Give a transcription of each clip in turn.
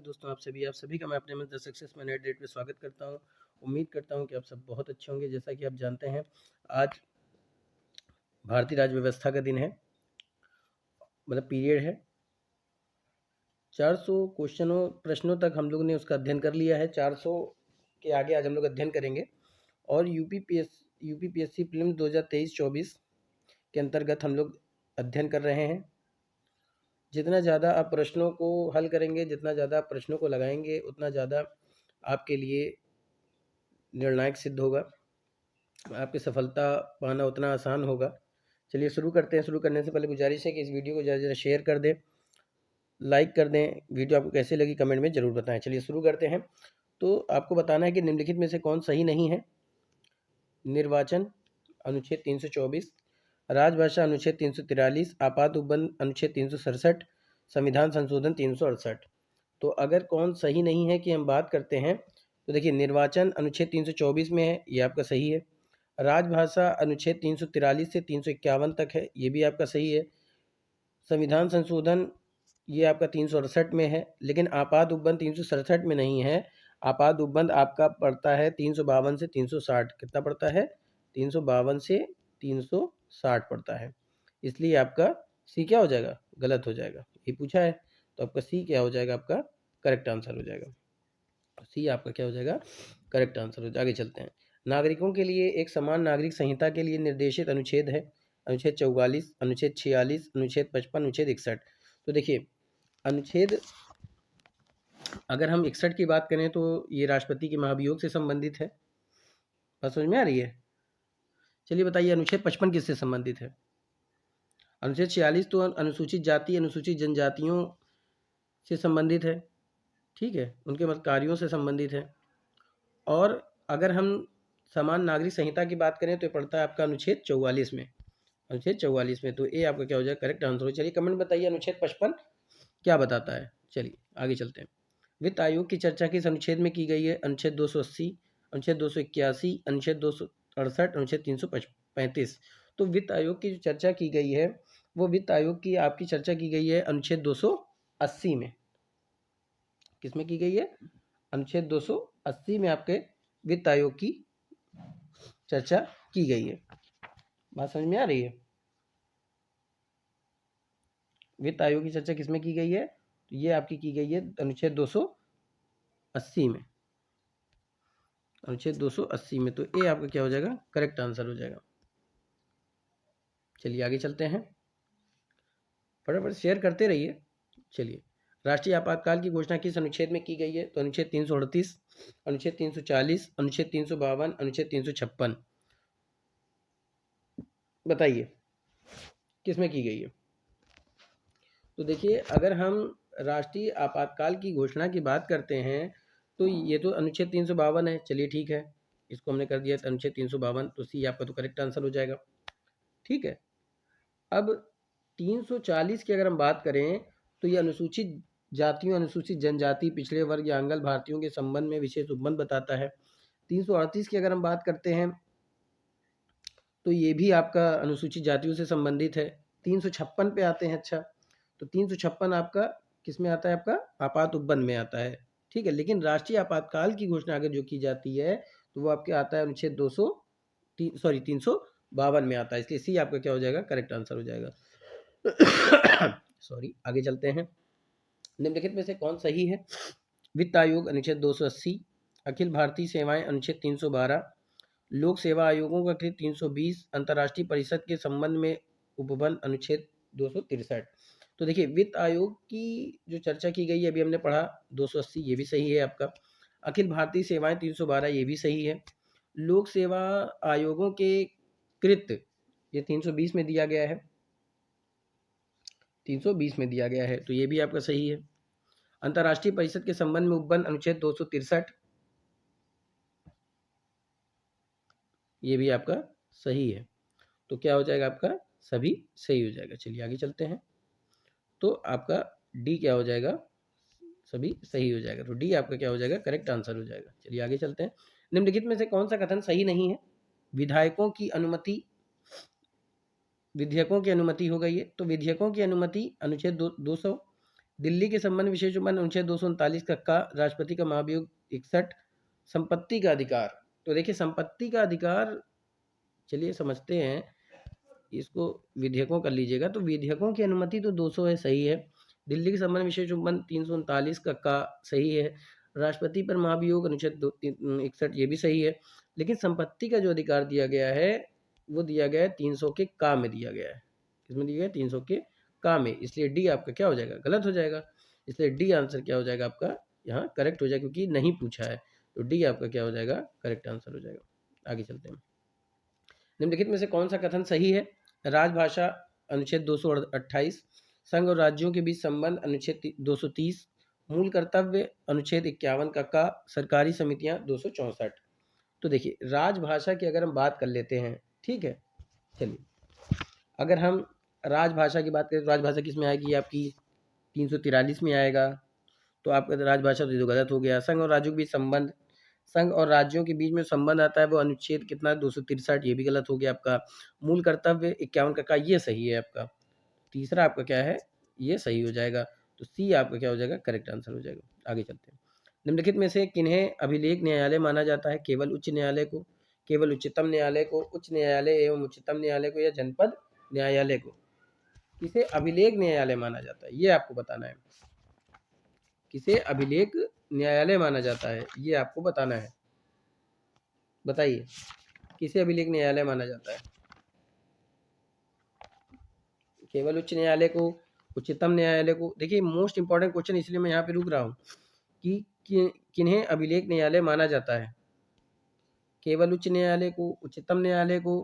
दोस्तों आप सभी का मैं अपने में द सक्सेस में नेट डेट पे स्वागत करता हूं। उम्मीद करता हूं कि आप सब बहुत अच्छे होंगे। जैसा कि आप जानते हैं, आज भारतीय राज्य व्यवस्था का दिन है, मतलब पीरियड है। 400 प्रश्नों तक हम लोग ने उसका अध्ययन कर लिया है। 400 के आगे आज हम लोग अध्ययन करेंगे। और यूपीपीएससी प्रीलिम्स 2023-24 के अंतर्गत हम लोग अध्ययन कर रहे हैं। जितना ज़्यादा आप प्रश्नों को हल करेंगे, जितना ज़्यादा आप प्रश्नों को लगाएंगे, उतना ज़्यादा आपके लिए निर्णायक सिद्ध होगा। आपकी सफलता पाना उतना आसान होगा। चलिए शुरू करते हैं। शुरू करने से पहले गुजारिश है कि इस वीडियो को ज़रा शेयर कर दें, लाइक कर दें। वीडियो आपको कैसी लगी कमेंट में ज़रूर बताएं। चलिए शुरू करते हैं। तो आपको बताना है कि निम्नलिखित में से कौन सही नहीं है। निर्वाचन अनुच्छेद 324, राजभाषा अनुच्छेद 343, आपात उपबंध अनुच्छेद 367, संविधान संशोधन 368। तो अगर कौन सही नहीं है कि हम बात करते हैं, तो देखिए निर्वाचन अनुच्छेद 324 में है, ये आपका सही है। राजभाषा अनुच्छेद 343 से 351 तक है, ये भी आपका सही है। संविधान संशोधन ये आपका 368 में है, लेकिन आपात उपबंध 367 में नहीं है। आपात उपबंध आपका पड़ता है 352 से 360। कितना पड़ता है? 352 से 360 पड़ता है। इसलिए आपका सी क्या हो जाएगा? गलत हो जाएगा। ये पूछा है तो आपका सी क्या हो जाएगा? आपका करेक्ट आंसर हो जाएगा। सी आपका क्या हो जाएगा? करेक्ट आंसर हो जाएगा। आगे चलते हैं। नागरिकों के लिए एक समान नागरिक संहिता के लिए निर्देशित अनुच्छेद है अनुच्छेद 44, अनुच्छेद 46, अनुच्छेद 55, अनुच्छेद 61। तो देखिए अनुच्छेद अगर हम 61 की बात करें तो ये राष्ट्रपति के महाभियोग से संबंधित है। बात समझ में आ रही है? चलिए बताइए अनुच्छेद 55 किससे संबंधित है? अनुच्छेद 46 तो अनुसूचित जाति अनुसूचित जनजातियों से संबंधित है, ठीक है, उनके मत कार्यों से संबंधित है। और अगर हम समान नागरिक संहिता की बात करें तो ये पड़ता है आपका अनुच्छेद 44 में। अनुच्छेद 44 में, तो ए आपका क्या हो जाएगा? करेक्ट आंसर हो। चलिए कमेंट बताइए अनुच्छेद 55 क्या बताता है। चलिए आगे चलते हैं। वित्त आयोग की चर्चा किस अनुच्छेद में की गई है? अनुच्छेद 280, अनुच्छेद 281, अनुच्छेद 268, अनुच्छेद 335। तो वित्त आयोग की जो चर्चा की गई है, वो वित्त आयोग की आपकी चर्चा की गई है अनुच्छेद 280 में। किसमें की गई है? अनुच्छेद 280 में आपके वित्त आयोग की चर्चा की गई है। बात समझ में आ रही है? वित्त आयोग की चर्चा किसमें की गई है? तो ये आपकी की गई है अनुच्छेद 280 में। अनुच्छेद 280 में, तो ए आपका क्या हो जाएगा? करेक्ट आंसर हो जाएगा। चलिए आगे चलते हैं। फटाफट शेयर करते रहिए। चलिए, राष्ट्रीय आपातकाल की घोषणा किस अनुच्छेद में की गई है? तो अनुच्छेद 338, अनुच्छेद 340, अनुच्छेद 352, अनुच्छेद 356। बताइए किसमें की गई है? तो देखिए अगर हम राष्ट्रीय आपातकाल की घोषणा की बात करते हैं तो ये तो अनुच्छेद 352 है। चलिए ठीक है, इसको हमने कर दिया अनुच्छेद 352, तो सी आपका तो करेक्ट आंसर हो जाएगा। ठीक है। अब 340 की अगर हम बात करें तो ये अनुसूचित जातियों, अनुसूचित जनजाति, पिछड़े वर्ग या अंगल भारतीयों के संबंध में विशेष उपबंध बताता है। 338 की अगर हम बात करते हैं तो ये भी आपका अनुसूचित जातियों से संबंधित है। 356 पे आते हैं। अच्छा, तो 356 आपका किस में आता है? आपका आपात उपबंध में आता है। ठीक है, लेकिन राष्ट्रीय आपातकाल की घोषणा अगर जो की जाती है तो वो आपके आता है अनुच्छेद 352 में आता है। इसलिए सी आपका क्या हो जाएगा? करेक्ट आंसर हो जाएगा। सॉरी, आगे चलते हैं। निम्नलिखित में से कौन सही है? वित्त आयोग अनुच्छेद 280, अखिल भारतीय सेवाएं अनुच्छेद 312, लोक सेवा आयोगों का कृत 320, अंतर्राष्ट्रीय परिषद के संबंध में उपबंध अनुच्छेद 263। तो देखिए वित्त आयोग की जो चर्चा की गई है अभी हमने पढ़ा 280, ये भी सही है आपका। अखिल भारतीय सेवाएं 312, ये भी सही है। लोक सेवा आयोगों के कृत ये 320 में दिया गया है, 320 में दिया गया है, तो ये भी आपका सही है। अंतर्राष्ट्रीय परिषद के संबंध में उपबंध अनुच्छेद 263, ये भी आपका सही है। तो क्या हो जाएगा? आपका सभी सही हो जाएगा। चलिए आगे चलते हैं। तो आपका डी क्या हो जाएगा? सभी सही हो जाएगा। तो डी आपका क्या हो जाएगा? करेक्ट आंसर हो जाएगा। चलिए आगे चलते हैं। निम्नलिखित में से कौन सा कथन सही नहीं है? विधायकों की अनुमति विधेयकों की अनुमति हो गई है। तो विधेयकों की अनुमति अनुच्छेद 200, दिल्ली के संबंध विशेष उपबंध अनुच्छेद 239 का राष्ट्रपति का महाभियोग 61। संपत्ति का अधिकार, तो देखिए संपत्ति का अधिकार, चलिए समझते हैं इसको, विधेयकों कर लीजिएगा। तो विधेयकों की अनुमति तो 200 है, सही है। दिल्ली के संबंध विशेष उपबंध 339 का सही है। राष्ट्रपति पर महाभियोग अनुच्छेद 61 ये भी सही है। लेकिन संपत्ति का जो अधिकार दिया गया है वो दिया गया है 300 के का में दिया गया है। किसमें दिया गया है? 300 के का में। इसलिए डी आपका क्या हो जाएगा? गलत हो जाएगा। इसलिए डी आंसर क्या हो जाएगा आपका? यहाँ करेक्ट हो जाएगा, क्योंकि नहीं पूछा है। तो डी आपका क्या हो जाएगा? करेक्ट आंसर हो जाएगा। आगे चलते हैं। निम्नलिखित में से कौन सा कथन सही है? राजभाषा अनुच्छेद 228, संघ और राज्यों के बीच संबंध अनुच्छेद 230, मूल कर्तव्य अनुच्छेद 51 का सरकारी समितियां 264। तो देखिए राजभाषा की अगर हम बात कर लेते हैं, ठीक है, चलिए अगर हम राजभाषा की बात करें तो राजभाषा किस में आएगी? आपकी 343 में आएगा। तो आपका राजभाषा तो गलत हो गया। संघ और राज्यों के बीच संबंध, संघ और राज्यों के बीच में संबंध आता है वो अनुच्छेद कितना? 263, ये भी गलत हो गया आपका। मूल कर्तव्य 51 का ये सही है आपका। तीसरा आपका क्या है? ये सही हो जाएगा। तो सी आपका क्या हो जाएगा? करेक्ट आंसर हो जाएगा। आगे चलते हैं। निम्नलिखित में से किन्हें अभिलेख न्यायालय माना जाता है? केवल उच्च न्यायालय को, केवल उच्चतम न्यायालय को, उच्च न्यायालय एवं उच्चतम न्यायालय को, या जनपद न्यायालय को? किसे अभिलेख न्यायालय माना जाता है ये आपको बताना है। किसे अभिलेख न्यायालय माना जाता है ये आपको बताना है। बताइए किसे अभिलेख न्यायालय माना जाता है? केवल उच्च न्यायालय को, उच्चतम न्यायालय को? देखिए मोस्ट इंपॉर्टेंट क्वेश्चन, इसलिए मैं यहाँ पे रुक रहा हूँ कि किन्हें अभिलेख न्यायालय माना जाता है? केवल उच्च न्यायालय को, उच्चतम न्यायालय को,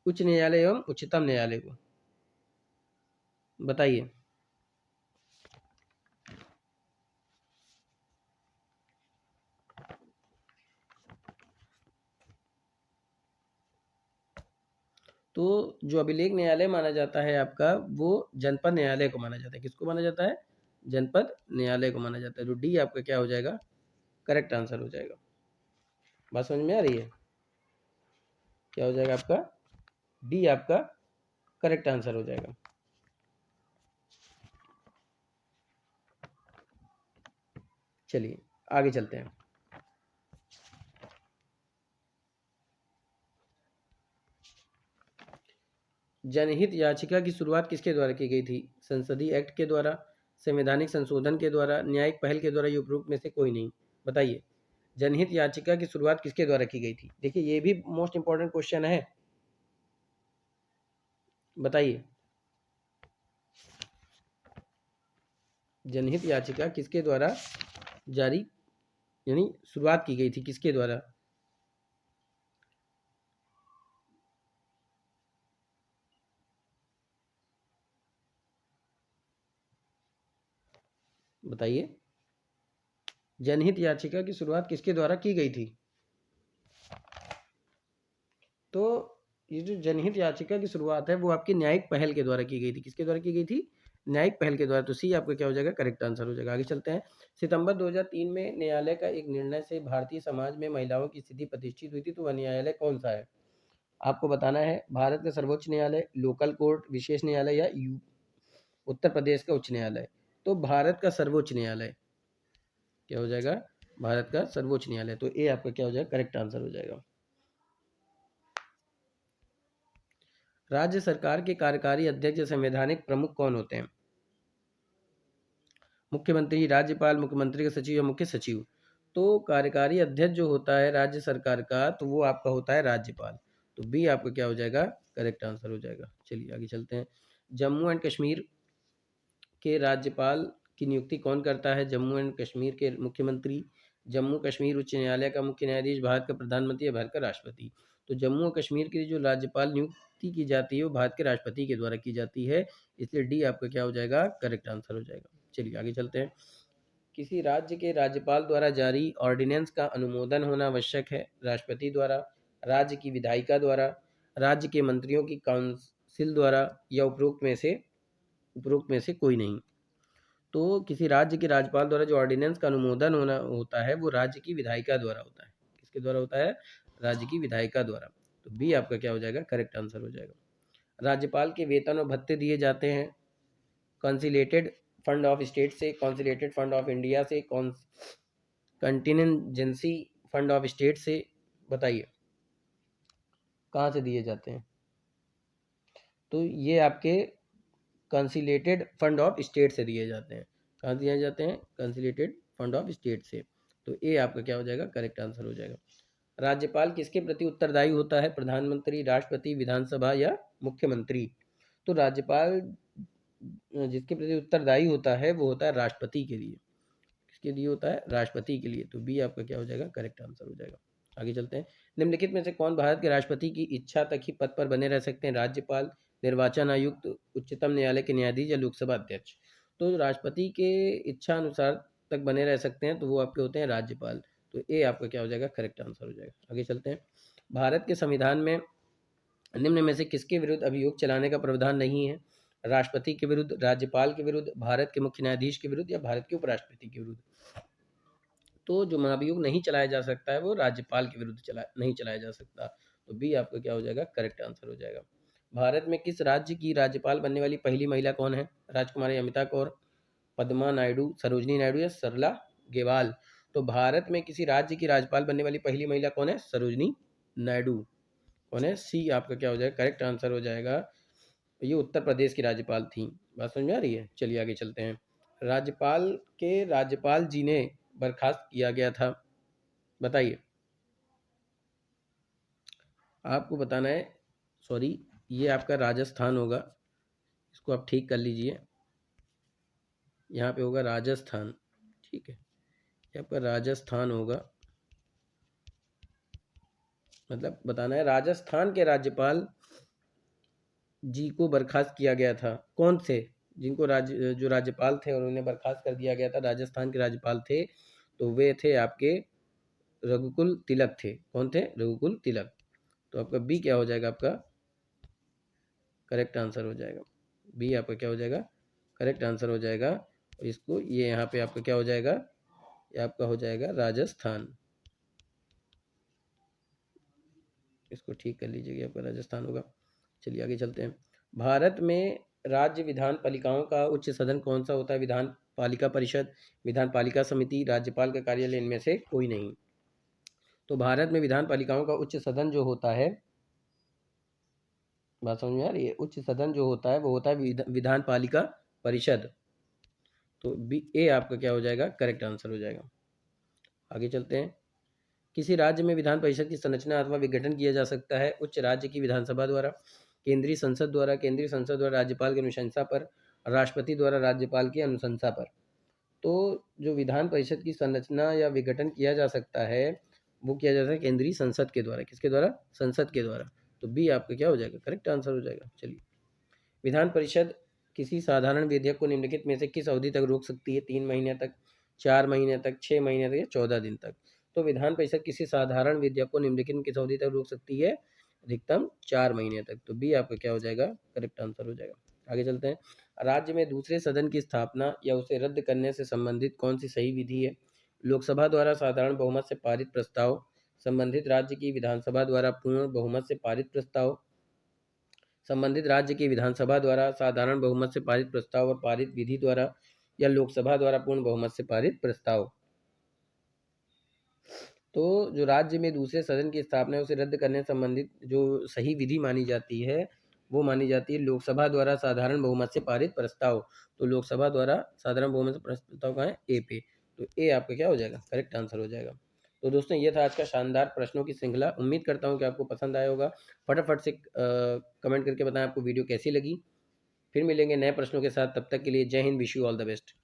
उच्च न्यायालय एवं उच्चतम न्यायालय को? बताइए। तो जो अभिलेख न्यायालय माना जाता है आपका, वो जनपद न्यायालय को माना जाता है। किसको माना जाता है? जनपद न्यायालय को माना जाता है। तो डी आपका क्या हो जाएगा? करेक्ट आंसर हो जाएगा। बात समझ में आ रही है? क्या हो जाएगा आपका? डी आपका करेक्ट आंसर हो जाएगा। चलिए आगे चलते हैं। जनहित याचिका की शुरुआत किसके द्वारा की गई थी? संसदीय एक्ट के द्वारा, संवैधानिक संशोधन के द्वारा, न्यायिक पहल के द्वारा, या उपरोक्त में से कोई नहीं? बताइए जनहित याचिका की शुरुआत किसके द्वारा की गई थी? देखिए ये भी मोस्ट इंपॉर्टेंट क्वेश्चन है। बताइए जनहित याचिका किसके द्वारा जारी, यानी शुरुआत की गई थी किसके द्वारा? बताइए जनहित याचिका की शुरुआत किसके द्वारा की गई थी? तो ये जो जनहित याचिका की शुरुआत है वो आपकी न्यायिक पहल के द्वारा की गई थी। किसके द्वारा की गई थी? न्यायिक पहल के द्वारा। तो सी आपका क्या हो जाएगा? करेक्ट आंसर हो जाएगा। आगे चलते हैं। सितंबर 2003 में न्यायालय का एक निर्णय से भारतीय समाज में महिलाओं की स्थिति प्रतिष्ठित हुई थी, तो वह न्यायालय कौन सा है? आपको बताना है। भारत का सर्वोच्च न्यायालय, लोकल कोर्ट, विशेष न्यायालय, या उत्तर प्रदेश का उच्च न्यायालय? तो भारत का सर्वोच्च न्यायालय क्या हो जाएगा? भारत का सर्वोच्च न्यायालय। तो ए आपका क्या हो जाएगा? करेक्ट आंसर हो जाएगा। राज्य सरकार के कार्यकारी अध्यक्ष या संवैधानिक प्रमुख कौन होते हैं? मुख्यमंत्री, राज्यपाल, मुख्यमंत्री का सचिव, या मुख्य सचिव? तो कार्यकारी अध्यक्ष जो होता है राज्य सरकार का, तो वो आपका होता है राज्यपाल। तो बी आपका क्या हो जाएगा? करेक्ट आंसर हो जाएगा। चलिए आगे चलते हैं। जम्मू एंड कश्मीर के राज्यपाल की नियुक्ति कौन करता है? जम्मू एंड कश्मीर के मुख्यमंत्री, जम्मू कश्मीर उच्च न्यायालय का मुख्य न्यायाधीश, भारत का प्रधानमंत्री, या भारत का राष्ट्रपति? तो जम्मू और कश्मीर की जो राज्यपाल नियुक्ति की जाती है वो भारत के राष्ट्रपति के द्वारा की जाती है। इसलिए डी आपका क्या हो जाएगा? करेक्ट आंसर हो जाएगा। चलिए आगे चलते हैं। किसी राज्य के राज्यपाल द्वारा जारी ऑर्डिनेंस का अनुमोदन होना आवश्यक है? राष्ट्रपति द्वारा, राज्य की विधायिका द्वारा, राज्य के मंत्रियों की काउंसिल द्वारा, या उपरोक्त में से कोई नहीं? तो किसी राज्य के राज्यपाल द्वारा जो ऑर्डिनेंस का अनुमोदन होना होता है वो राज्य की विधायिका द्वारा होता है। किसके द्वारा होता है? राज्य की विधायिका द्वारा। तो बी आपका क्या हो जाएगा? करेक्ट आंसर हो जाएगा। राज्यपाल के वेतन और भत्ते दिए जाते हैं? कंसिलेटेड फंड ऑफ स्टेट से, कंसिलेटेड फंड ऑफ इंडिया से, कंटिजेंसी फंड ऑफ स्टेट से, बताइए कहाँ से दिए जाते हैं? तो ये आपके कंसिलेटेड फंड ऑफ स्टेट से दिए जाते हैं। कहाँ दिए जाते हैं? कंसिलेटेड फंड ऑफ स्टेट से। तो ए आपका क्या हो जाएगा? करेक्ट आंसर हो जाएगा। राज्यपाल किसके प्रति उत्तरदायी होता है? प्रधानमंत्री, राष्ट्रपति, विधानसभा या मुख्यमंत्री? तो राज्यपाल जिसके प्रति उत्तरदायी होता है वो होता है राष्ट्रपति के लिए। किसके लिए होता है? राष्ट्रपति के लिए। तो बी आपका क्या हो जाएगा? करेक्ट आंसर हो जाएगा। आगे चलते हैं। निम्नलिखित में से कौन भारत के राष्ट्रपति की इच्छा तक ही पद पर बने रह सकते हैं? राज्यपाल, निर्वाचन आयुक्त, उच्चतम न्यायालय के न्यायाधीश या लोकसभा अध्यक्ष? तो राष्ट्रपति के इच्छा अनुसार तक बने रह सकते हैं तो वो आपके होते हैं राज्यपाल। तो ए आपका क्या हो जाएगा? करेक्ट आंसर हो जाएगा। आगे चलते हैं। भारत के संविधान में निम्न में से किसके विरुद्ध अभियोग चलाने का प्रावधान नहीं है? राष्ट्रपति के विरुद्ध, राज्यपाल के विरुद्ध, भारत के मुख्य न्यायाधीश के विरुद्ध या भारत के उपराष्ट्रपति के विरुद्ध? तो जो महाभियोग नहीं चलाया जा सकता है वो राज्यपाल के विरुद्ध नहीं चलाया जा सकता। तो बी आपका क्या हो जाएगा? करेक्ट आंसर हो जाएगा। भारत में किस राज्य की राज्यपाल बनने वाली पहली महिला कौन है? राजकुमारी अमिता कौर, पद्मा नायडू, सरोजनी नायडू या सरला गेवाल? तो भारत में किसी राज्य की राज्यपाल बनने वाली पहली महिला कौन है? सरोजनी नायडू। कौन है? सी आपका क्या हो जाएगा? करेक्ट आंसर हो जाएगा। ये उत्तर प्रदेश की राज्यपाल थी। बात समझ में आ रही है? चलिए आगे चलते हैं। राज्यपाल जी ने बर्खास्त किया गया था, बताइए। आपको बताना है, सॉरी ये आपका राजस्थान होगा, इसको आप ठीक कर लीजिए। यहाँ पे होगा राजस्थान, ठीक है, ये आपका राजस्थान होगा। मतलब बताना है राजस्थान के राज्यपाल जी को बर्खास्त किया गया था। कौन से? जिनको जो राज्यपाल थे और उन्हें बर्खास्त कर दिया गया था, राजस्थान के राज्यपाल थे, तो वे थे आपके रघुकुल तिलक थे। कौन थे? रघुकुल तिलक। तो आपका बी क्या हो जाएगा? आपका करेक्ट आंसर हो जाएगा। बी आपका क्या हो जाएगा? करेक्ट आंसर हो जाएगा। और इसको ये यहाँ पे आपका क्या हो जाएगा? ये आपका हो जाएगा राजस्थान। इसको ठीक कर लीजिएगा, आपका राजस्थान होगा। चलिए आगे चलते हैं। भारत में राज्य विधान पालिकाओं का उच्च सदन कौन सा होता है? विधान पालिका परिषद, विधान पालिका समिति, राज्यपाल का कार्यालय, इनमें से कोई नहीं। तो भारत में विधान पालिकाओं का उच्च सदन जो होता है, बात समझ में आ रही है? उच्च सदन जो होता है वो होता है विधान पालिका परिषद। तो बी ए आपका क्या हो जाएगा? करेक्ट आंसर हो जाएगा। आगे चलते हैं। किसी राज्य में विधान परिषद की संरचना अथवा विघटन किया जा सकता है? उच्च राज्य की विधानसभा द्वारा, केंद्रीय संसद द्वारा, केंद्रीय संसद द्वारा राज्यपाल की अनुशंसा पर, राष्ट्रपति द्वारा राज्यपाल की अनुशंसा पर। तो जो विधान परिषद की संरचना या विघटन किया जा सकता है वो किया जाता है केंद्रीय संसद के द्वारा। किसके द्वारा? संसद के द्वारा। तो बी आपका क्या हो जाएगा? करेक्ट आंसर हो जाएगा। चलिए, विधान परिषद किसी साधारण विधेयक को निम्नलिखित में से किस अवधि तक रोक सकती है? 3 महीने तक, 4 महीने तक, 6 महीने तक या 14 दिन तक? तो विधान परिषद किसी साधारण विधेयक को निम्नलिखित में किस अवधि तक रोक सकती है? अधिकतम 4 महीने तक। तो बी आपका क्या हो जाएगा? करेक्ट आंसर हो जाएगा। आगे चलते हैं। राज्य में दूसरे सदन की स्थापना या उसे रद्द करने से संबंधित कौन सी सही विधि है? लोकसभा द्वारा साधारण बहुमत से पारित प्रस्ताव, संबंधित राज्य की विधानसभा द्वारा पूर्ण बहुमत से पारित प्रस्ताव, संबंधित राज्य की विधानसभा द्वारा साधारण बहुमत से पारित प्रस्ताव और पारित विधि द्वारा, या लोकसभा द्वारा पूर्ण बहुमत से पारित प्रस्ताव। तो जो राज्य में दूसरे सदन की स्थापना है उसे रद्द करने संबंधित जो सही विधि मानी जाती है वो मानी जाती है लोकसभा द्वारा साधारण बहुमत से पारित प्रस्ताव। तो लोकसभा द्वारा साधारण बहुमत से प्रस्ताव कहाँ है? ए पे। तो ए आपका क्या हो जाएगा? करेक्ट आंसर हो जाएगा। तो दोस्तों ये था आज का शानदार प्रश्नों की श्रृंखला। उम्मीद करता हूँ कि आपको पसंद आया होगा। फटाफट से कमेंट करके बताएं आपको वीडियो कैसी लगी। फिर मिलेंगे नए प्रश्नों के साथ, तब तक के लिए जय Hind, wish you all the best.